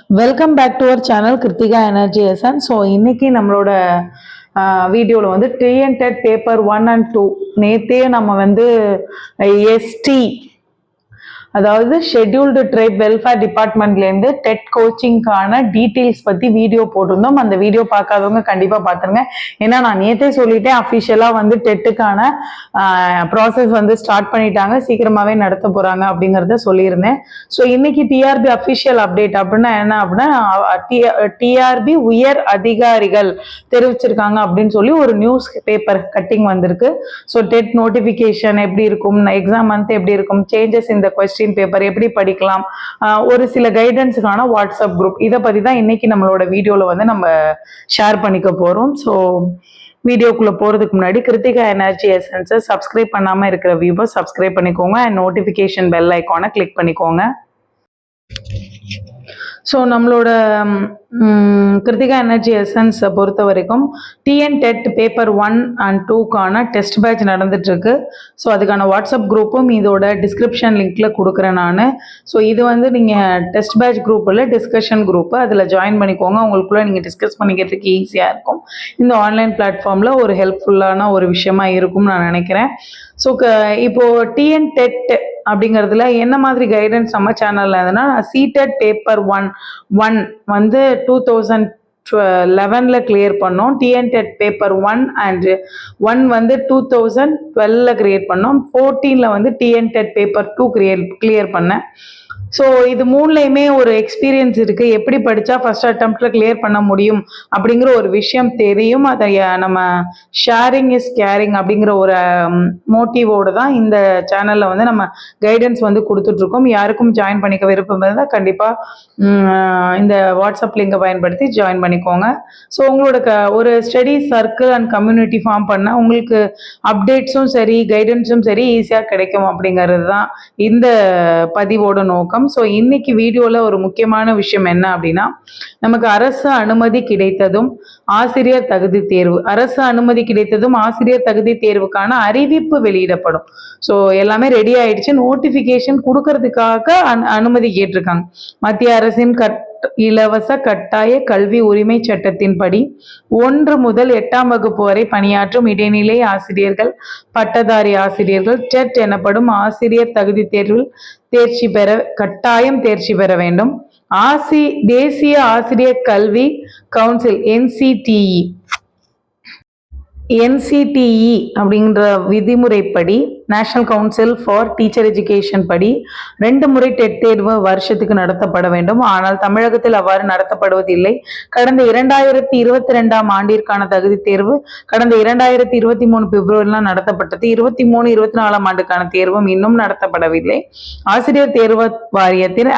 Welcome back to our channel Kiruthika energy essence. So இன்னைக்கு நம்மளோட வீடியோவில் வந்து டிஎன்டெட் பேப்பர் 1 and 2 நேற்றே நம்ம வந்து எஸ்டி அதாவது ஷெட்யூல்டு ட்ரைப் வெல்ஃபேர் டிபார்ட்மெண்ட்லேருந்து டெட் கோச்சிங்கான டீட்டெயில்ஸ் பற்றி வீடியோ போட்டிருந்தோம். அந்த வீடியோ பார்க்காதவங்க கண்டிப்பாக பார்த்துருங்க. ஏன்னா நான் நேற்றே சொல்லிட்டேன், அஃபிஷியலாக வந்து டெட்டுக்கான ப்ராசஸ் வந்து ஸ்டார்ட் பண்ணிட்டாங்க, சீக்கிரமாகவே நடத்த போகிறாங்க அப்படிங்கிறத சொல்லியிருந்தேன். ஸோ இன்னைக்கு டிஆர்பி அஃபிஷியல் அப்டேட் அப்படின்னா என்ன அப்படின்னா, டிஆர்பி உயர் அதிகாரிகள் தெரிவிச்சிருக்காங்க அப்படின்னு சொல்லி ஒரு நியூஸ் பேப்பர் கட்டிங் வந்திருக்கு. ஸோ டெட் நோட்டிஃபிகேஷன் எப்படி இருக்கும், எக்ஸாம் வந்து எப்படி இருக்கும், சேஞ்சஸ் இந்த கொஸ்டின் பேப்பர் எப்படி படிக்கலாம், ஒரு சில கைடன்ஸுக்கான வாட்ஸ்அப் குரூப், இதை பத்தி தான் இன்னைக்கு நம்மளோட வீடியோல வந்து நம்ம ஷேர் பண்ணிக்க போறோம். ஸோ வீடியோக்குள்ள போறதுக்கு முன்னாடி கிருத்திகா எனர்ஜி எசன்ஸை சப்ஸ்கிரைப் பண்ணாம இருக்கிற வியூவர் சப்ஸ்கிரைப் பண்ணிக்கோங்க அண்ட் நோட்டிபிகேஷன் பெல் ஐக்கானை கிளிக் பண்ணிக்கோங்க. ஸோ நம்மளோட கிருத்திகா எனர்ஜி எசன்ஸை பொறுத்த வரைக்கும் டிஎன்டெட் பேப்பர் 1 and 2க்கான டெஸ்ட் பேட்ச் நடந்துட்டு இருக்கு. ஸோ அதுக்கான வாட்ஸ்அப் குரூப்பும் இதோட டிஸ்கிரிப்ஷன் லிங்க்ல கொடுக்குறேன் நான். ஸோ இது வந்து நீங்கள் டெஸ்ட் பேட்ச் குரூப் இல்லை, டிஸ்கஷன் குரூப்பு, அதில் ஜாயின் பண்ணிக்கோங்க. உங்களுக்குள்ள நீங்கள் டிஸ்கஸ் பண்ணிக்கிறதுக்கு ஈஸியாக இருக்கும். இந்த ஆன்லைன் பிளாட்ஃபார்மில் ஒரு ஹெல்ப்ஃபுல்லான ஒரு விஷயமா இருக்கும்னு நான் நினைக்கிறேன். ஸோ இப்போ டிஎன்டெட் அப்படிங்கிறதுல என்ன மாதிரி கைடன்ஸ் நம்ம சேனல்ல இருந்ததுன்னா, சிடெட் பேப்பர் 1 வந்து 2011 கிளியர் பண்ணோம். டிஎன்டெட் பேப்பர் 1 and 1 வந்து 2012 கிரியேட் பண்ணோம். 14 வந்து டிஎன்டெட் பேப்பர் 2 கிளியர் பண்ணேன். ஸோ இது மூணுலையுமே ஒரு எக்ஸ்பீரியன்ஸ் இருக்கு, எப்படி படித்தா ஃபர்ஸ்ட் அட்டம்ப்ட்ல கிளியர் பண்ண முடியும் அப்படிங்கிற ஒரு விஷயம் தெரியும். அதை நம்ம ஷேரிங் இஸ் கேரிங் அப்படிங்கிற ஒரு மோட்டிவோடு தான் இந்த சேனல்ல வந்து நம்ம கைடன்ஸ் வந்து கொடுத்துட்டு இருக்கோம். யாருக்கும் ஜாயின் பண்ணிக்க விருப்பம் இருந்தால் கண்டிப்பாக இந்த வாட்ஸ்அப் லிங்கை பயன்படுத்தி ஜாயின் பண்ணிக்கோங்க. ஸோ உங்களோட ஒரு study circle and community form பண்ண உங்களுக்கு அப்டேட்ஸும் சரி கைடன்ஸும் சரி ஈஸியாக கிடைக்கும் அப்படிங்கிறது தான் இந்த பதிவோட நோக்கம். ஸோ இன்னைக்கு வீடியோல ஒரு முக்கியமான விஷயம் என்ன அப்படின்னா, நமக்கு அரசு அனுமதி கிடைத்ததும் ஆசிரியர் தகுதி தேர்வு, அரசு அனுமதி கிடைத்ததும் ஆசிரியர் தகுதி தேர்வுக்கான அறிவிப்பு வெளியிடப்படும். ஸோ எல்லாமே ரெடி ஆயிடுச்சு. நோட்டிபிகேஷன் கொடுக்கறதுக்காக அனுமதி கேட்டிருக்காங்க. மத்திய அரசின் இலவச கட்டாய கல்வி உரிமை சட்டத்தின்படி 1 முதல் 8ஆம் வகுப்பு வரை பணியாற்றும் இடைநிலை ஆசிரியர்கள், பட்டதாரி ஆசிரியர்கள் டெட் எனப்படும் ஆசிரியர் தகுதி தேர்வில் கட்டாயம் தேர்ச்சி பெற வேண்டும். தேசிய ஆசிரியர் கல்வி கவுன்சில் NCTE அப்படிங்கிற விதிமுறைப்படி, national council for teacher education படி 2 முறை டெட் தேர்வு வருஷத்துக்கு நடத்தப்பட வேண்டும். ஆனால் தமிழகத்தில் அவ்வாறு நடத்தப்படுவதில்லை. கடந்த 2022ஆம் ஆண்டிற்கான தகுதி தேர்வு கடந்த 2023 பிப்ரவரியில் நடத்தப்பட்டது. 23-24ஆம் ஆண்டுக்கான தேர்வும் இன்னும் நடத்தப்படவில்லை. ஆசிரியர் தேர்வு வாரியத்தின்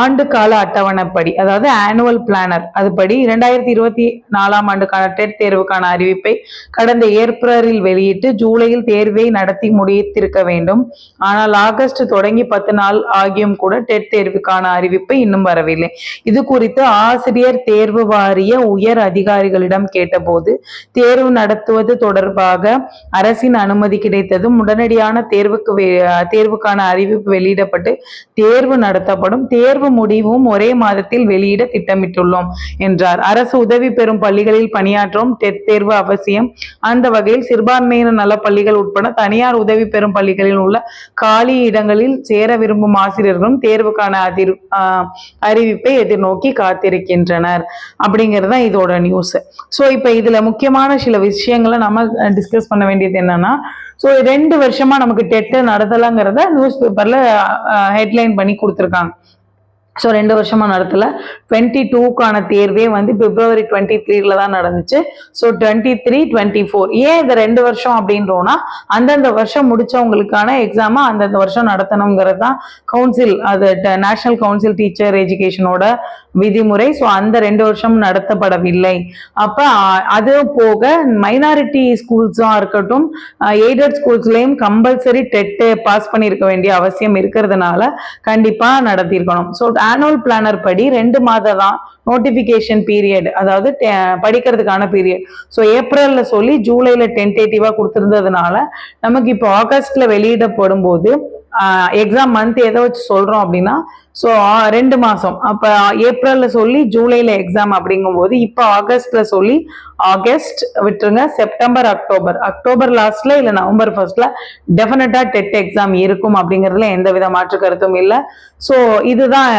ஆண்டு கால அட்டவணைப்படி, அதாவது ஆனுவல் பிளானர் அதுபடி 2024ஆம் ஆண்டுக்கான டெட் தேர்வுக்கான அறிவிப்பை கடந்த ஏப்ரலில் வெளியிட்டு ஜூலையில் தேர்வை நடத்தி முடித்திருக்க வேண்டும். ஆனால் ஆகஸ்ட் தொடங்கி 10 நாள் ஆகியும் கூட டெட் தேர்வுக்கான அறிவிப்பு இன்னும் வரவில்லை. இது குறித்து ஆசிரியர் தேர்வு வாரிய உயர் அதிகாரிகளிடம் கேட்டபோது, தேர்வு நடத்துவது தொடர்பாக அரசின் அனுமதி கிடைத்ததும் உடனடியான தேர்வுக்கான அறிவிப்பு வெளியிடப்பட்டு தேர்வு நடத்தப்படும். தேர்வு முடிவும் ஒரே மாதத்தில் வெளியிட திட்டமிட்டுள்ளோம் என்றார். அரசு உதவி பெறும் பள்ளிகளில் பணியாற்றும் டெட் தேர்வு அவசியம். அந்த வகையில் சிறுபான்மையினர் நல பள்ளிகள் உட்பட தனியார் உதவி பெறும் பள்ளிகளில் உள்ள காலி இடங்களில் சேர விரும்பும் ஆசிரியர்களும் தேர்வுக்கான அறிவிப்பை எதிர்நோக்கி காத்திருக்கின்றனர் அப்படிங்கிறது தான் இதோட நியூஸ். ஸோ இப்போ இதுல முக்கியமான சில விஷயங்களை நம்ம டிஸ்கஸ் பண்ண வேண்டியது என்னன்னா, ஸோ 2 வருஷமா நமக்கு டெட் நடத்தலாங்கிறத நியூஸ் பேப்பர்ல ஹெட்லைன் பண்ணி கொடுத்துருக்காங்க. ஸோ 2 வருஷமா நடத்தல. 22க்கான தேர்வே வந்து பிப்ரவரி 23 தான் நடந்துச்சு. ஸோ 23-24 ஏன் இந்த 2 வருஷம் அப்படின்றோம்னா, அந்தந்த வருஷம் முடிச்சவங்களுக்கான எக்ஸாமை அந்தந்த வருஷம் நடத்தணுங்கிறது தான் கவுன்சில், அது நேஷனல் கவுன்சில் டீச்சர் எஜுகேஷனோட விதிமுறை. ஸோ அந்த 2 வருஷம் நடத்தப்படவில்லை. அப்ப அது போக மைனாரிட்டி ஸ்கூல்ஸா இருக்கட்டும், எய்டட் ஸ்கூல்ஸ்லயும் கம்பல்சரி டெட் பாஸ் பண்ணியிருக்க வேண்டிய அவசியம் இருக்கிறதுனால கண்டிப்பா நடத்தியிருக்கணும். ஸோ ஆனுவல் பிளானர் படி 2 மாதம் தான் நோட்டிபிகேஷன் பீரியட், அதாவது படிக்கிறதுக்கான பீரியட். ஸோ ஏப்ரல்ல சொல்லி ஜூலைல டென்டேட்டிவா கொடுத்திருந்ததுனால நமக்கு இப்போ ஆகஸ்ட்ல வெளியிடப்படும் போது எக்ஸாம் மந்த் எதை வச்சு சொல்றோம் அப்படின்னா, ஸோ 2 மாசம். அப்ப ஏப்ரல்ல சொல்லி ஜூலைல எக்ஸாம் அப்படிங்கும்போது இப்போ ஆகஸ்ட்ல சொல்லி ஆகஸ்ட் விட்டுருங்க, செப்டம்பர், அக்டோபர் லாஸ்ட்ல இல்ல நவம்பர் ஃபர்ஸ்ட்ல டெஃபினட்டா டெட் எக்ஸாம் இருக்கும் அப்படிங்கிறதுல எந்த வித மாற்று கருத்தும் இல்லை. ஸோ இதுதான்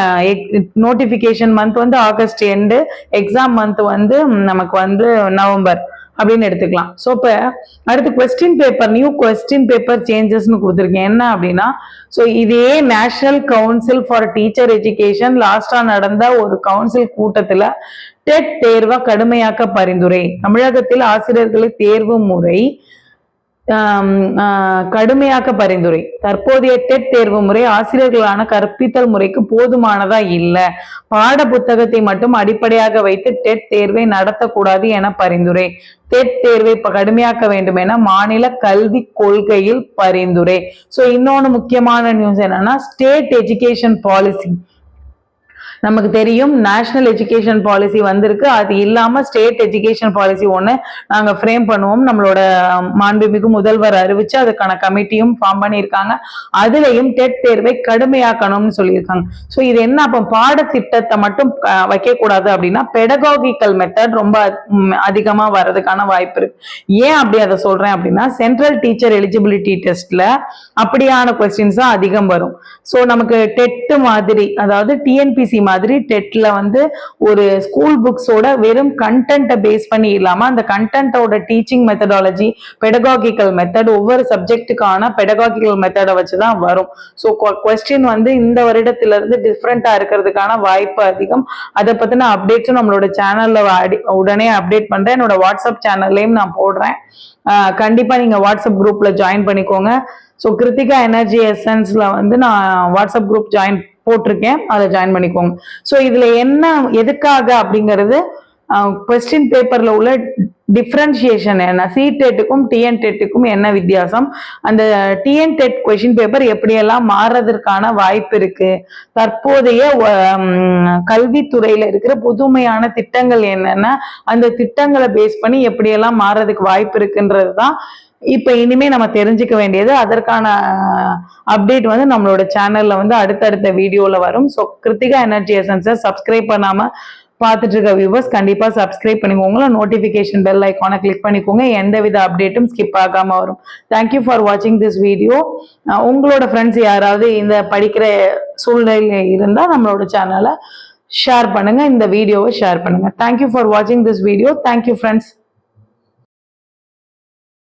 நோட்டிபிகேஷன் மந்த் வந்து ஆகஸ்ட் எண்டு, எக்ஸாம் மந்த் வந்து நமக்கு வந்து நவம்பர் அப்படின்னு எடுத்துக்கலாம். ஸோ இப்போ அடுத்து question paper, new question paper சேஞ்சஸ்ன்னு கொடுத்துருக்கேன். என்ன அப்படின்னா, ஸோ இதே national council for teacher education லாஸ்டா நடந்த ஒரு கவுன்சில் கூட்டத்துல டெட் தேர்வை கடுமையாக்க பரிந்துரை. தமிழகத்தில் ஆசிரியர்களை தேர்வு முறை கடுமையாக்க பரிந்துரை. தற்போதைய டெட் தேர்வு முறை ஆசிரியர்களான கற்பித்தல் முறைக்கு போதுமானதா இல்லை, பாட புத்தகத்தை மட்டும் அடிப்படையாக வைத்து டெட் தேர்வை நடத்தக்கூடாது என பரிந்துரை. டெட் தேர்வை கடுமையாக்க வேண்டும் என மாநில கல்வி கொள்கையில் பரிந்துரை. சோ இன்னொன்னு முக்கியமான நியூஸ் என்னன்னா, ஸ்டேட் எஜுகேஷன் பாலிசி நமக்கு தெரியும், நேஷனல் எஜுகேஷன் பாலிசி வந்திருக்கு. அது இல்லாம ஸ்டேட் எஜுகேஷன் பாலிசி ஒண்ணு நாங்க ஃப்ரேம் பண்ணுவோம். நம்மளோட மாண்புமிகு முதல்வர் அறிவிச்சு அதுக்கான கமிட்டியும் ஃபார்ம் பண்ணியிருக்காங்க. அதுலயும் டெட் தேர்வை கடுமையாக்கணும்னு சொல்லியிருக்காங்க. ஸோ இது என்ன, அப்ப பாடத்திட்டத்தை மட்டும் வைக்க கூடாது அப்படின்னா பெடகாகிக்கல் மெத்தட் ரொம்ப அதிகமா வர்றதுக்கான வாய்ப்பு இருக்கு. ஏன் அப்படி அதை சொல்றேன் அப்படின்னா, சென்ட்ரல் டீச்சர் எலிஜிபிலிட்டி டெஸ்ட்ல அப்படியான கொஸ்டின்ஸ் தான் அதிகம் வரும். ஸோ நமக்கு டெட் மாதிரி, அதாவது டிஎன்பிசி மாதிரி டெட்ல வந்து ஒரு ஸ்கூல் புக்ஸோட வெறும் கண்டென்ட்டை பேஸ் பண்ணி இல்லாம அந்த கண்டென்ட்டோட டீச்சிங் மெத்தடாலஜி, பெடகாகிக்கல் மெத்தட், ஒவ்வொரு சப்ஜெக்டுக்கான பெடகாகிக்கல் மெத்தடை வச்சுதான் வரும். ஸோ கொஸ்டின் வந்து இந்த வருடத்துல இருந்து டிஃப்ரெண்டா இருக்கிறதுக்கான வாய்ப்பு அதிகம். அதை பத்தின அப்டேட்ஸும் நம்மளோட சேனல்ல உடனே அப்டேட் பண்றேன். என்னோட வாட்ஸ்அப் சேனல்லையும் நான் போடுறேன். கண்டிப்பா நீங்க வாட்ஸ்அப் குரூப்ல ஜாயின் பண்ணிக்கோங்க. ஸோ கிருத்திகா எனர்ஜி எசன்ஸ்ல வந்து நான் வாட்ஸ்அப் குரூப் ஜாயின் போட்டிருக்கேன், அதை ஜாயின் பண்ணிக்கோங்க. ஸோ இதுல என்ன எதுக்காக அப்படிங்கிறது, கொஸ்டின் பேப்பர்ல உள்ள டிஃபரன்சியேஷன் என்ன, சிடெட்டுக்கும் டிஎன் டெட்டுக்கும் என்ன வித்தியாசம், அந்த டிஎன் டெட் கொஸ்டின் பேப்பர் எப்படியெல்லாம் மாறுறதுக்கான வாய்ப்பு இருக்கு, தற்போதைய கல்வித்துறையில இருக்கிற புதுமையான திட்டங்கள் என்னென்ன, அந்த திட்டங்களை பேஸ் பண்ணி எப்படியெல்லாம் மாறுறதுக்கு வாய்ப்பு இருக்குன்றது தான் இப்ப இனிமே நம்ம தெரிஞ்சுக்க வேண்டியது. அதற்கான அப்டேட் வந்து நம்மளோட சேனல்ல வந்து அடுத்தடுத்த வீடியோல வரும். ஸோ கிருத்திகா எனர்ஜி எசன்ஸை சப்ஸ்கிரைப் பண்ணாம பார்த்துட்டு இருக்க வியூவர்ஸ் கண்டிப்பா சப்ஸ்கிரைப் பண்ணிக்கோங்க, நோட்டிபிகேஷன் பெல் ஐக்கானை கிளிக் பண்ணிக்கோங்க, எந்தவித அப்டேட்டும் ஸ்கிப் ஆகாம வரும். தேங்க்யூ ஃபார் வாட்சிங் திஸ் வீடியோ. உங்களோட ஃப்ரெண்ட்ஸ் யாராவது இந்த படிக்கிற சூழ்நிலையில இருந்தா நம்மளோட சேனலை ஷேர் பண்ணுங்க, இந்த வீடியோவை ஷேர் பண்ணுங்க. தேங்க்யூ ஃபார் வாட்சிங் திஸ் வீடியோ. Thank you friends.